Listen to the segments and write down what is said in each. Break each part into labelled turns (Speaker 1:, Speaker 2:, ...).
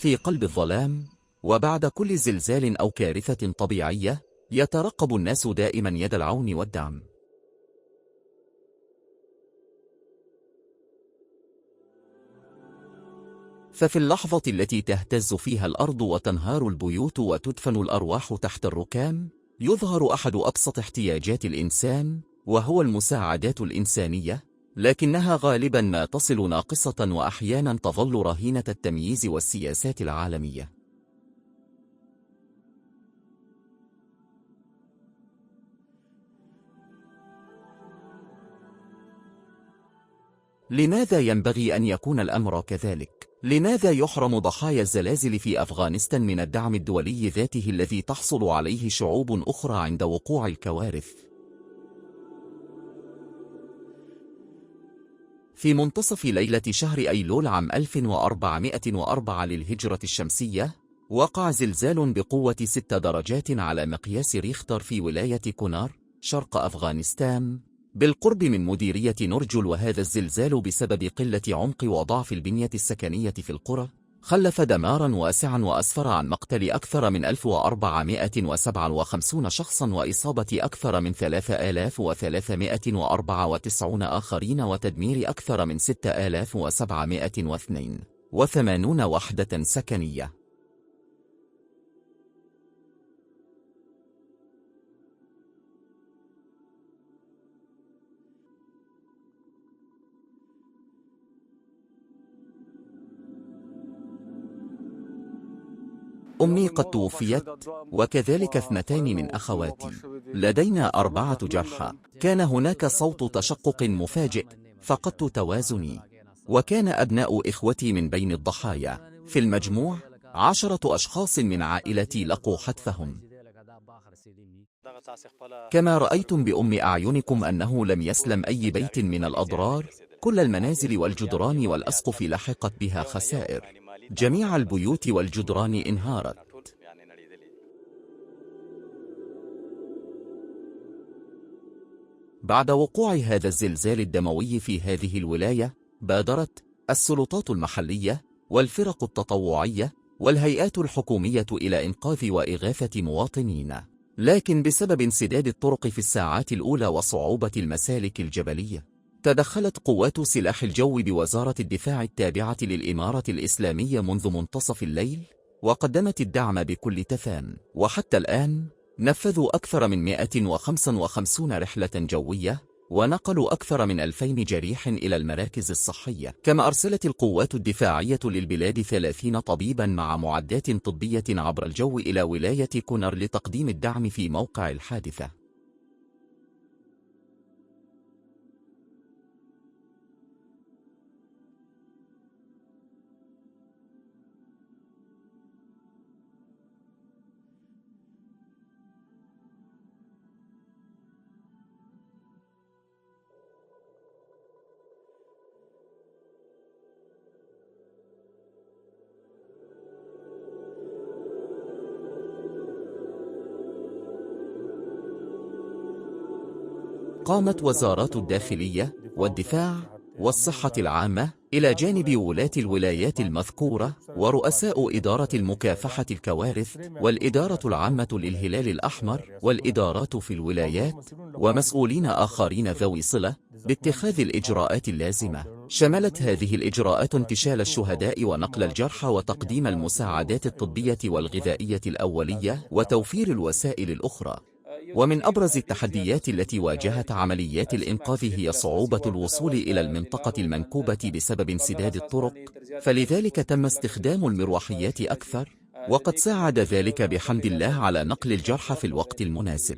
Speaker 1: في قلب الظلام. وبعد كل زلزال أو كارثة طبيعية يترقب الناس دائما يد العون والدعم. ففي اللحظة التي تهتز فيها الأرض وتنهار البيوت وتدفن الأرواح تحت الركام، يظهر أحد أبسط احتياجات الإنسان، وهو المساعدات الإنسانية، لكنها غالبا ما تصل ناقصة وأحيانا تظل رهينة التمييز والسياسات العالمية. لماذا ينبغي أن يكون الأمر كذلك؟ لماذا يحرم ضحايا الزلازل في أفغانستان من الدعم الدولي ذاته الذي تحصل عليه شعوب أخرى عند وقوع الكوارث؟ في منتصف ليلة شهر أيلول عام 1404 للهجرة الشمسية، وقع زلزال بقوة 6 درجات على مقياس ريختر في ولاية كونار شرق أفغانستان بالقرب من مديرية نورجل. وهذا الزلزال بسبب قلة عمق وضعف البنية السكنية في القرى خلف دمارا واسعا وأسفر عن مقتل أكثر من 1457 شخصا وإصابة أكثر من 3394 آخرين وتدمير أكثر من 6782 وحدة سكنية. أمي قد توفيت، وكذلك 2 من أخواتي. لدينا 4 جرحى. كان هناك صوت تشقق مفاجئ، فقدت توازني، وكان أبناء إخوتي من بين الضحايا. في المجموع 10 أشخاص من عائلتي لقوا حتفهم. كما رأيتم بأم أعينكم أنه لم يسلم أي بيت من الأضرار. كل المنازل والجدران والأسقف لحقت بها خسائر. جميع البيوت والجدران انهارت. بعد وقوع هذا الزلزال الدموي في هذه الولاية، بادرت السلطات المحلية والفرق التطوعية والهيئات الحكومية إلى إنقاذ وإغاثة مواطنين، لكن بسبب انسداد الطرق في الساعات الأولى وصعوبة المسالك الجبلية، تدخلت قوات سلاح الجو بوزارة الدفاع التابعة للإمارة الإسلامية منذ منتصف الليل، وقدمت الدعم بكل تفان. وحتى الآن نفذوا أكثر من 155 رحلة جوية، ونقلوا أكثر من 2000 جريح إلى المراكز الصحية. كما أرسلت القوات الدفاعية للبلاد 30 طبيبا مع معدات طبية عبر الجو إلى ولاية كونر لتقديم الدعم في موقع الحادثة. قامت وزارات الداخلية والدفاع والصحة العامة إلى جانب ولاة الولايات المذكورة ورؤساء إدارة المكافحة الكوارث والإدارة العامة للهلال الأحمر والإدارات في الولايات ومسؤولين آخرين ذوي صلة باتخاذ الإجراءات اللازمة. شملت هذه الإجراءات انتشال الشهداء ونقل الجرحى وتقديم المساعدات الطبية والغذائية الأولية وتوفير الوسائل الأخرى. ومن أبرز التحديات التي واجهت عمليات الإنقاذ هي صعوبة الوصول إلى المنطقة المنكوبة بسبب انسداد الطرق، فلذلك تم استخدام المروحيات أكثر، وقد ساعد ذلك بحمد الله على نقل الجرحى في الوقت المناسب.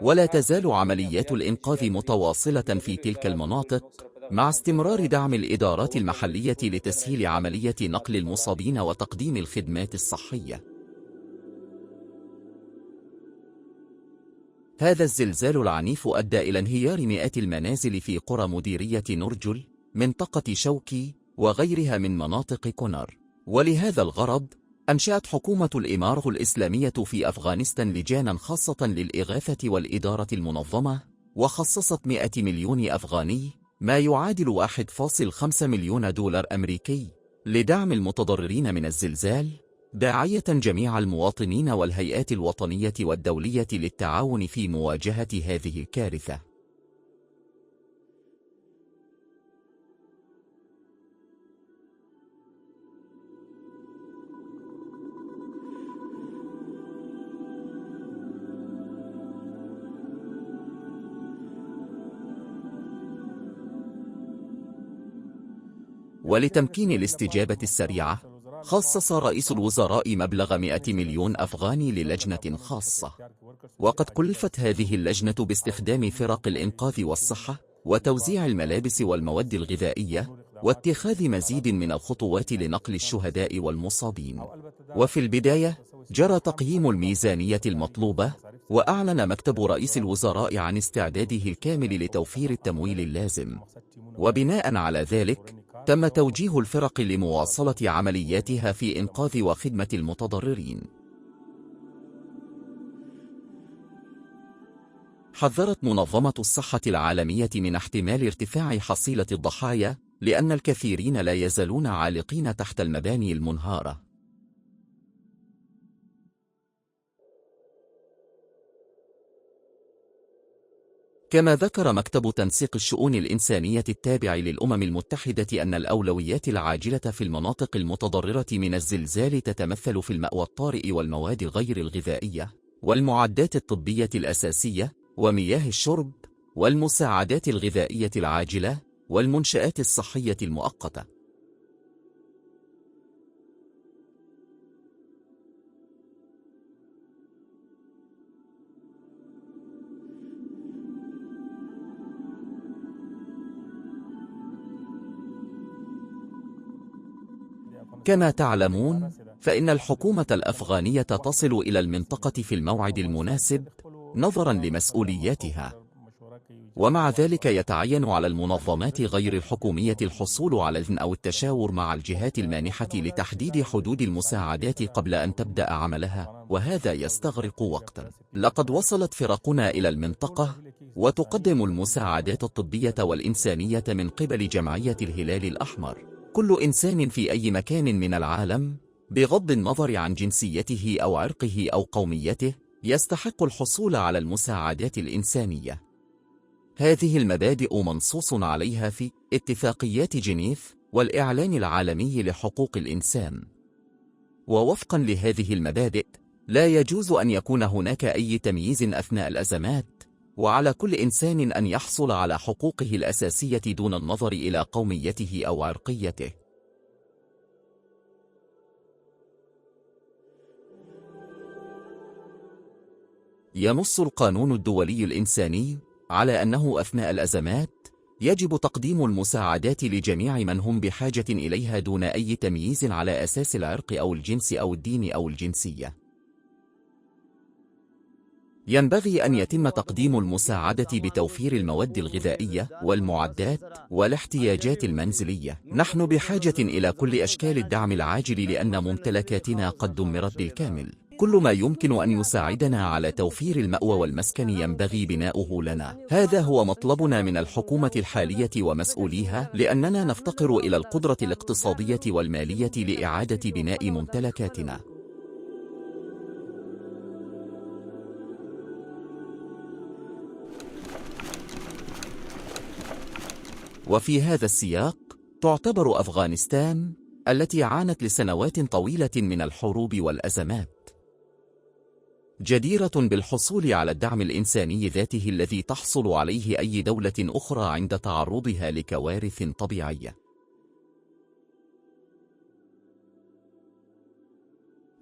Speaker 1: ولا تزال عمليات الإنقاذ متواصلة في تلك المناطق، مع استمرار دعم الإدارات المحلية لتسهيل عملية نقل المصابين وتقديم الخدمات الصحية. هذا الزلزال العنيف أدى إلى انهيار مئات المنازل في قرى مديرية نورجل، منطقة شوكي، وغيرها من مناطق كونر. ولهذا الغرض أنشأت حكومة الإمارة الإسلامية في أفغانستان لجانا خاصة للإغاثة والإدارة المنظمة، وخصصت 100 مليون أفغاني، ما يعادل 1.5 مليون دولار أمريكي، لدعم المتضررين من الزلزال، داعية جميع المواطنين والهيئات الوطنية والدولية للتعاون في مواجهة هذه الكارثة. ولتمكين الاستجابة السريعة، خصص رئيس الوزراء مبلغ 100 مليون أفغاني للجنة خاصة. وقد كلفت هذه اللجنة باستخدام فرق الإنقاذ والصحة، وتوزيع الملابس والمواد الغذائية، واتخاذ مزيد من الخطوات لنقل الشهداء والمصابين. وفي البداية جرى تقييم الميزانية المطلوبة، وأعلن مكتب رئيس الوزراء عن استعداده الكامل لتوفير التمويل اللازم. وبناء على ذلك تم توجيه الفرق لمواصلة عملياتها في إنقاذ وخدمة المتضررين. حذرت منظمة الصحة العالمية من احتمال ارتفاع حصيلة الضحايا، لأن الكثيرين لا يزالون عالقين تحت المباني المنهارة. كما ذكر مكتب تنسيق الشؤون الإنسانية التابع للأمم المتحدة أن الأولويات العاجلة في المناطق المتضررة من الزلزال تتمثل في المأوى الطارئ والمواد غير الغذائية، والمعدات الطبية الأساسية، ومياه الشرب، والمساعدات الغذائية العاجلة، والمنشآت الصحية المؤقتة. كما تعلمون، فإن الحكومة الأفغانية تصل إلى المنطقة في الموعد المناسب نظراً لمسؤولياتها. ومع ذلك يتعين على المنظمات غير الحكومية الحصول على إذن أو التشاور مع الجهات المانحة لتحديد حدود المساعدات قبل أن تبدأ عملها، وهذا يستغرق وقتاً. لقد وصلت فرقنا إلى المنطقة، وتقدم المساعدات الطبية والإنسانية من قبل جمعية الهلال الأحمر. كل إنسان في أي مكان من العالم، بغض النظر عن جنسيته أو عرقه أو قوميته، يستحق الحصول على المساعدات الإنسانية. هذه المبادئ منصوص عليها في اتفاقيات جنيف والإعلان العالمي لحقوق الإنسان. ووفقا لهذه المبادئ، لا يجوز أن يكون هناك أي تمييز أثناء الأزمات، وعلى كل إنسان أن يحصل على حقوقه الأساسية دون النظر إلى قوميته أو عرقيته. ينص القانون الدولي الإنساني على أنه أثناء الأزمات يجب تقديم المساعدات لجميع من هم بحاجة إليها دون أي تمييز على أساس العرق أو الجنس أو الدين أو الجنسية. ينبغي أن يتم تقديم المساعدة بتوفير المواد الغذائية والمعدات والاحتياجات المنزلية. نحن بحاجة إلى كل أشكال الدعم العاجل لأن ممتلكاتنا قد دمرت بالكامل. كل ما يمكن أن يساعدنا على توفير المأوى والمسكن ينبغي بناؤه لنا. هذا هو مطلبنا من الحكومة الحالية ومسؤوليها، لأننا نفتقر إلى القدرة الاقتصادية والمالية لإعادة بناء ممتلكاتنا. وفي هذا السياق، تعتبر أفغانستان التي عانت لسنوات طويلة من الحروب والأزمات جديرة بالحصول على الدعم الإنساني ذاته الذي تحصل عليه أي دولة أخرى عند تعرضها لكوارث طبيعية.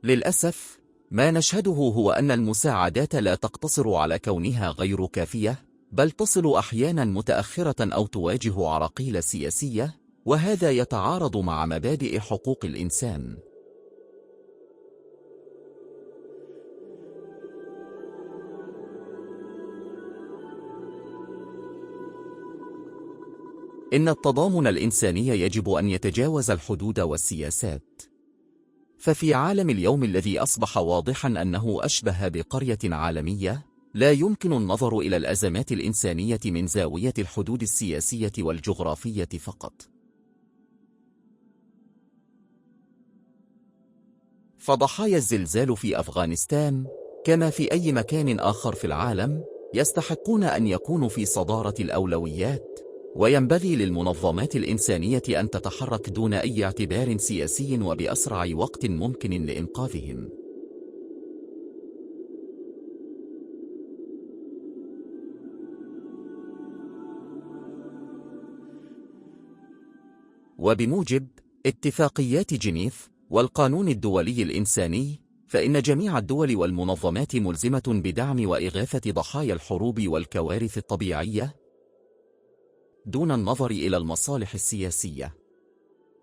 Speaker 1: للأسف، ما نشهده هو أن المساعدات لا تقتصر على كونها غير كافية، بل تصل أحياناً متأخرة أو تواجه عراقيل سياسية، وهذا يتعارض مع مبادئ حقوق الإنسان. إن التضامن الإنساني يجب أن يتجاوز الحدود والسياسات. ففي عالم اليوم الذي أصبح واضحاً أنه أشبه بقرية عالمية، لا يمكن النظر إلى الأزمات الإنسانية من زاوية الحدود السياسية والجغرافية فقط. فضحايا الزلزال في أفغانستان كما في أي مكان آخر في العالم يستحقون أن يكونوا في صدارة الأولويات، وينبغي للمنظمات الإنسانية أن تتحرك دون أي اعتبار سياسي وبأسرع وقت ممكن لإنقاذهم. وبموجب اتفاقيات جنيف والقانون الدولي الإنساني، فإن جميع الدول والمنظمات ملزمة بدعم وإغاثة ضحايا الحروب والكوارث الطبيعية دون النظر إلى المصالح السياسية.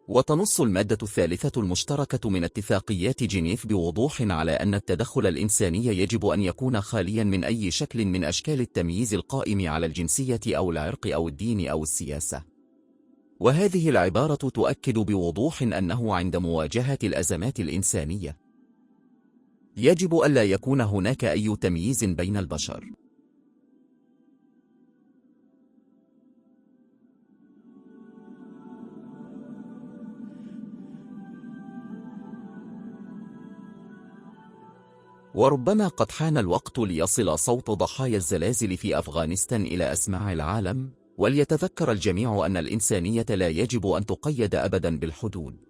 Speaker 1: وتنص المادة الثالثة المشتركة من اتفاقيات جنيف بوضوح على أن التدخل الإنساني يجب أن يكون خاليا من أي شكل من أشكال التمييز القائم على الجنسية أو العرق أو الدين أو السياسة. وهذه العبارة تؤكد بوضوح أنه عند مواجهة الأزمات الإنسانية يجب ألا يكون هناك أي تمييز بين البشر. وربما قد حان الوقت ليصل صوت ضحايا الزلازل في أفغانستان إلى أسماع العالم، وليتذكر الجميع أن الإنسانية لا يجب أن تقيد أبدا بالحدود.